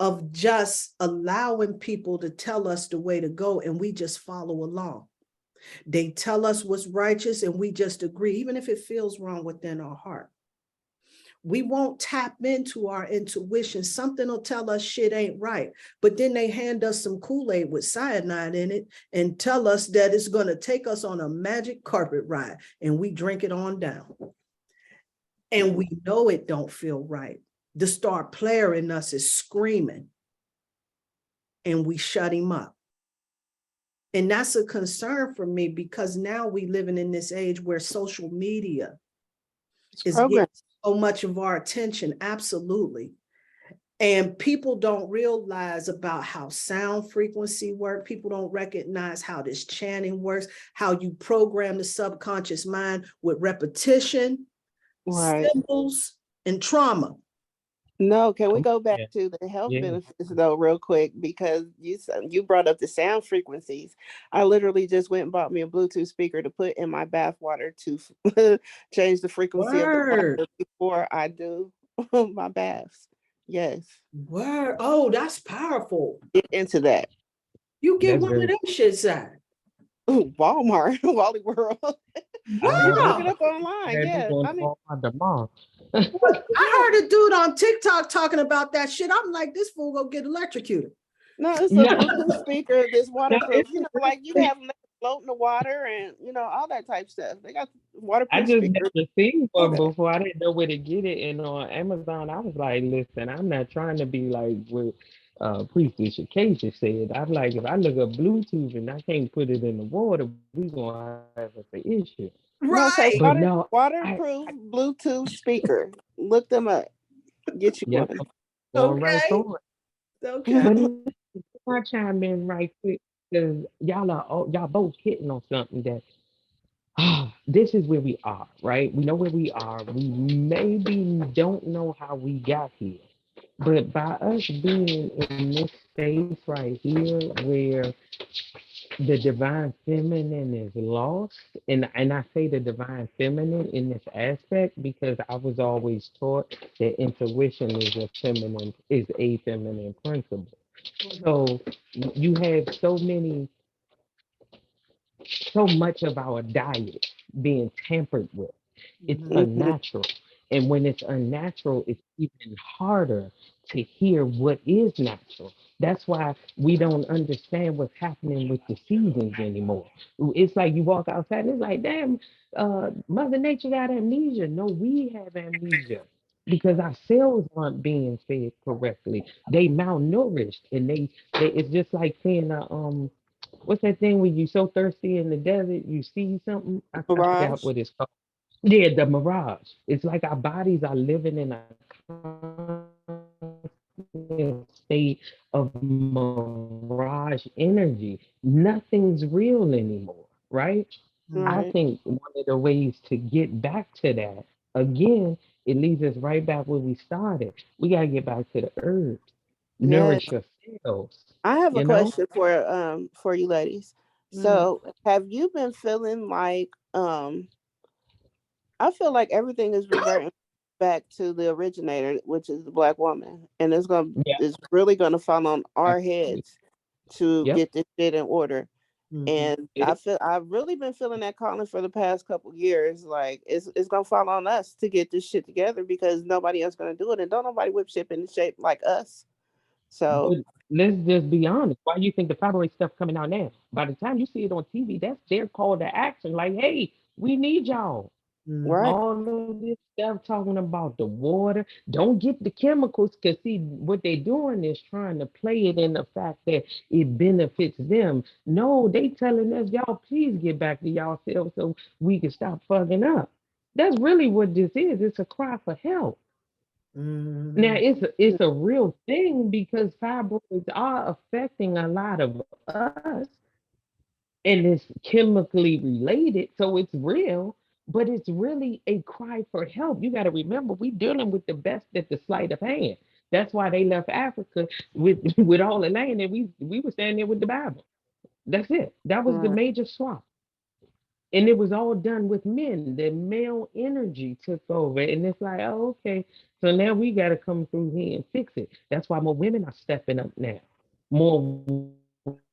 of just allowing people to tell us the way to go, and we just follow along. They tell us what's righteous and we just agree, even if it feels wrong within our heart. We won't tap into our intuition. Something will tell us shit ain't right, but then they hand us some Kool-Aid with cyanide in it and tell us that it's going to take us on a magic carpet ride, and we drink it on down. And we know it don't feel right. The star player in us is screaming, and we shut him up. And that's a concern for me, because now we living in this age where social media is getting so much of our attention. Absolutely. And people don't realize about how sound frequency work. People don't recognize how this chanting works, how you program the subconscious mind with repetition, Right. symbols, and trauma. No, can we Oh, go back yeah. to the health Yeah. benefits though, real quick? Because you brought up the sound frequencies. I literally just went and bought me a Bluetooth speaker to put in my bath water to change the frequency of the Word. water before I do my baths. Yes, Word. Oh, that's powerful. get into that. You get That's one of very. them shits at. Walmart, Wally World. I You know can look that's it Wow. up online. that Yeah, going I mean, on tomorrow. I heard a dude on TikTok talking about that shit. I'm like, this fool go get electrocuted. no, it's a No, Bluetooth speaker that's no, waterproof. it's You know, like you have them float in the water and all that type stuff. They got I waterproof just speakers. never seen All one that. before. I didn't know where to get it, and on Amazon, I was like, "Listen, I'm not trying to be like what Priestess Acacia said. I'm like, if I look up Bluetooth and I can't put it in the water, we gonna have an issue." No, say Right. But no, I waterproof Bluetooth speaker. Look them up. Get you yep, one. I'm going right Okay. for it. Okay. But listen, I chime in right quick because y'all both hitting on something that this is where we are, right? We know where we are. We maybe don't know how we got here. But by us being in this space right here where the divine feminine is lost, and I say the divine feminine in this aspect because I was always taught that intuition is a feminine principle. So you have so much of our diet being tampered with. It's Mhm. Mhm. unnatural. And when it's unnatural, it's even harder to hear what is natural. That's why we don't understand what's happening with the seasons anymore. It's like you walk outside and it's like, damn, Mother Nature got amnesia. No, we have amnesia because our cells aren't being fed correctly. They malnourished and they it's just like seeing what's that thing when you so thirsty in the desert, you see something? I forgot Mirage. what it's called. Yeah, the mirage. It's like our bodies are living in a constant state of mirage energy. Nothing's real anymore, right? I Right. think one of the ways to get back to that, again, it leads us right back where we started. We got to get back to the herbs, Yes. nourish yourselves, I have a you know? question for you ladies. Mm. So have you been feeling like I feel like everything is reverting back to the originator, which is the black woman. And Yeah, it's really gonna fall on our absolutely. heads to Yep. get this shit in order. Mhm. And It, I've really been feeling that calling for the past couple years. Like it's gonna fall on us to get this shit together because nobody else gonna do it, and don't nobody whip ship in the shape like us. So but let's just be honest. Why do you think the fibroid stuff coming out now? By the time you see it on TV, that's their call to action. Like, hey, we need y'all. right, Mhm. All of this stuff talking about the water. Don't get the chemicals because see what they're doing is trying to play it in the fact that it benefits them. No, they telling us y'all please get back to y'all selves so we can stop fucking up. That's really what this is. It's a cry for help. Now Mhm. it's a real thing because fibroids are affecting a lot of us and it's chemically related, so it's real, but it's really a cry for help. You got to remember, we dealing with the best at the sleight of hand. That's why they left Africa with with all the land, and we were standing there with the Bible. That's it. That was the right, major swap, and it was all done with men. The male energy took over, and it's like, oh, okay. So now we got to come through here and fix it. That's why more women are stepping up now. More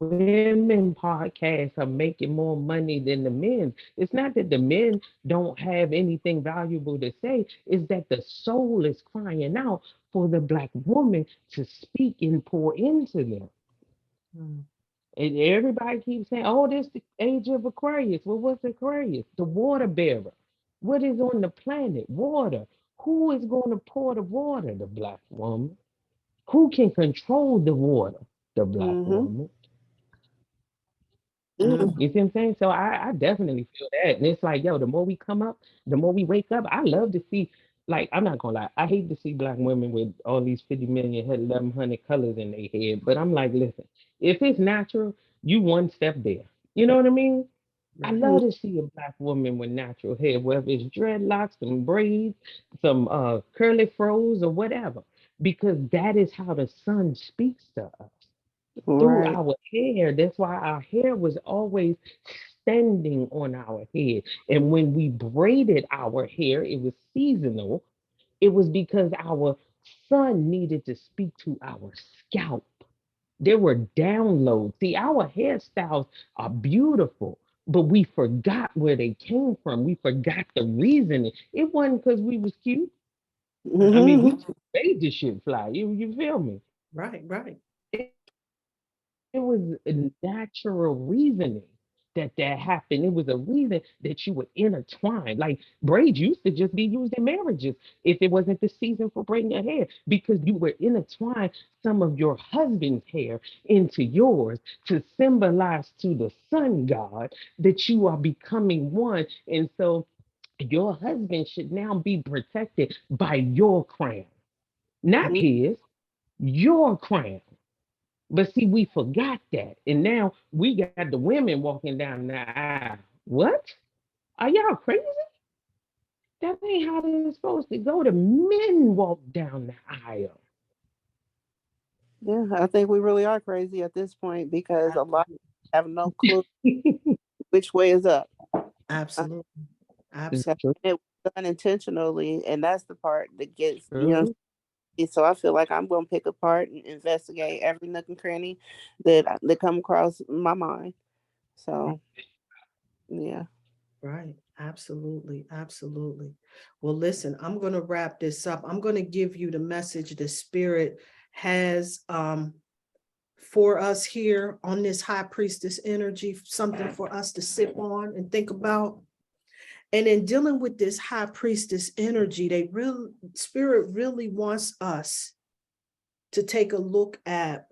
women podcasts are making more money than the men. It's not that the men don't have anything valuable to say, it's that the soul is crying out for the black woman to speak and pour into them. Mhm. And everybody keeps saying, oh, this the age of Aquarius. Well, what's Aquarius? The water bearer. What is on the planet? Water. Who is going to pour the water? The black woman. Who can control the water? The black mm-hmm. woman. Mm. You see what I'm saying? So I definitely feel that. And it's like, yo, the more we come up, the more we wake up. I love to see. Like, I'm not gonna lie, I hate to see black women with all these 50 million, 1100 colors in their head. But I'm like, listen, if it's natural, you one step there. You know what I mean? I Right. love to see a black woman with natural hair, whether it's dreadlocks, some braids, some curly froze, or whatever, because that is how the sun speaks to us through Right. our hair. That's why our hair was always standing on our head. And when we braided our hair, it was seasonal. It was because our sun needed to speak to our scalp. There were downloads. See, our hairstyles are beautiful, but we forgot where they came from. We forgot the reasoning. It wasn't because we was cute. I mean, we Hmm. just made this shit fly. You feel me? Right. Right. It was a natural reasoning that happened. It was a reason that you would intertwine. Like braids used to just be used in marriages if it wasn't the season for braiding your hair, because you were intertwine some of your husband's hair into yours to symbolize to the sun god that you are becoming one. And so your husband should now be protected by your crown, not his, your crown. But see, we forgot that. And now we got the women walking down the aisle. What? Are y'all crazy? That ain't how it's supposed to go. The men walk down the aisle. Yeah, I think we really are crazy at this point because a lot have no clue which way is up. Uh, Absolutely. It's Absolutely. Because true. it was done intentionally, and that's the part that gets, True. so I feel like I'm going to pick apart and investigate every nook and cranny that come across my mind. So yeah. Right. Absolutely. Absolutely. Well, listen, I'm going to wrap this up. I'm going to give you the message the spirit has for us here on this high priestess energy, something for us to sip on and think about. And in dealing with this high priestess energy, spirit really wants us to take a look at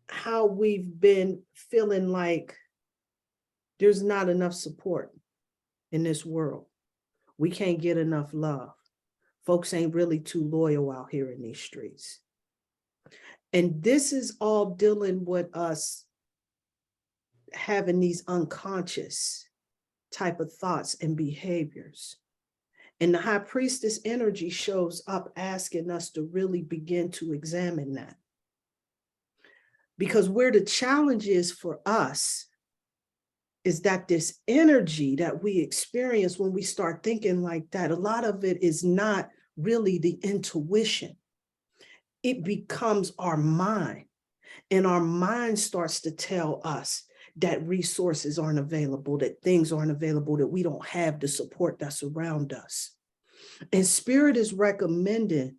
how we've been feeling like there's not enough support in this world. We can't get enough love. Folks ain't really too loyal out here in these streets. And this is all dealing with us having these unconscious type of thoughts and behaviors. And the high priestess energy shows up asking us to really begin to examine that. Because where the challenge is for us is that this energy that we experience when we start thinking like that, a lot of it is not really the intuition. It becomes our mind, and our mind starts to tell us that resources aren't available, that things aren't available, that we don't have the support that's around us. And spirit is recommending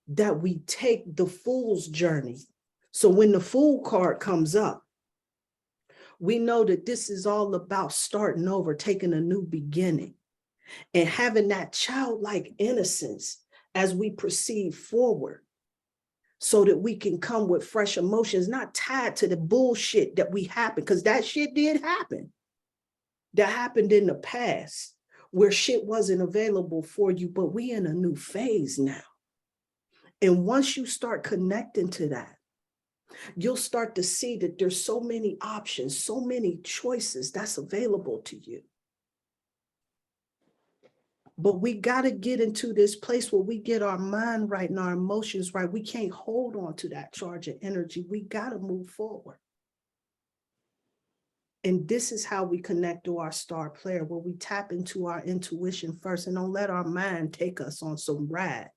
that we take the fool's journey. So when the fool card comes up, we know that this is all about starting over, taking a new beginning, and having that childlike innocence as we proceed forward, so that we can come with fresh emotions, not tied to the bullshit that we happened, because that shit did happen. That happened in the past where shit wasn't available for you, but we in a new phase now. And once you start connecting to that, you'll start to see that there's so many options, so many choices that's available to you. But we got to get into this place where we get our mind right and our emotions right. We can't hold on to that charge of energy. We got to move forward. And this is how we connect to our star player, where we tap into our intuition first and don't let our mind take us on some ride.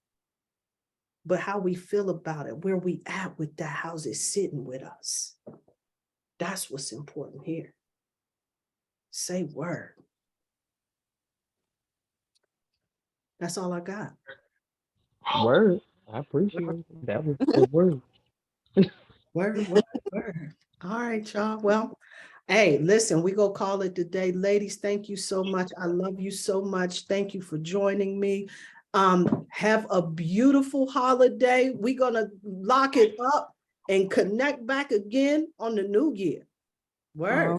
But how we feel about it, where we at with that, how's it sitting with us? That's what's important here. Say word. That's all I got. Word. I appreciate it. That was the word. Word, word, word. All right, y'all. Well, hey, listen, we go call it the day. Ladies, thank you so much. I love you so much. Thank you for joining me. Have a beautiful holiday. We're gonna lock it up and connect back again on the new year. Word.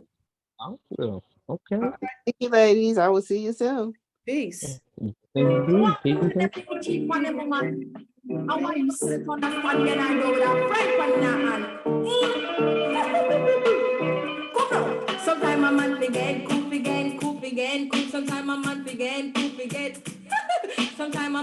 Oh, Awesome. Okay. thank you, ladies. I will see you soon. Peace. Indeed. Peace and People cheat on them, woman. I want you to sit on the stand and I go with a friend from your hand. Come on. Sometime a man begin, coop again, coop again, coop. Sometime a man begin, coop again. Sometime a